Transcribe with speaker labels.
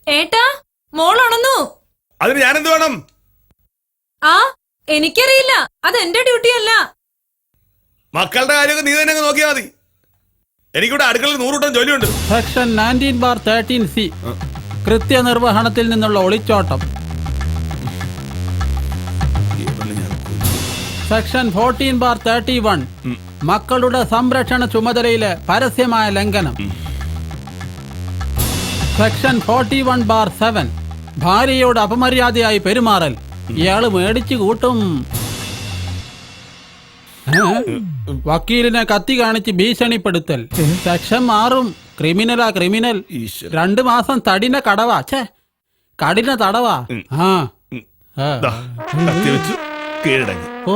Speaker 1: ഏട്ടാ, മോൾ ഉണന്നു.
Speaker 2: അതിന് ഞാനെന്ത് വേണം?
Speaker 1: ആ, എനിക്കറിയില്ല. അതെന്റെ ഡ്യൂട്ടി അല്ല.
Speaker 2: മക്കളുടെ കാര്യമൊക്കെ നീ തന്നെ നോക്കിയാൽ മതി. എനിക്കിവിടെ അടുക്കളയിൽ 100 കൂട്ടം ജോലിയുണ്ട്.
Speaker 3: സെക്ഷൻ 19/13C കൃത്യനിർവഹണത്തിൽ നിന്നുള്ള ഒളിച്ചോട്ടം. സെക്ഷൻ 14/31 മക്കളുടെ സംരക്ഷണ ചുമതലയിലെ പരസ്യമായ ലംഘനം. സെക്ഷൻ 41/7 ഭാര്യയോട് അപമര്യാദയായി പെരുമാറൽ. ഇയാള് മേടിച്ചു കൂട്ടും. വക്കീലിനെ കത്തി കാണിച്ച് ഭീഷണിപ്പെടുത്തൽ. Section 6 ക്രിമിനലാ criminal. 2 മാസം തടിന കടവാ. കഠിന തടവാ. ഓ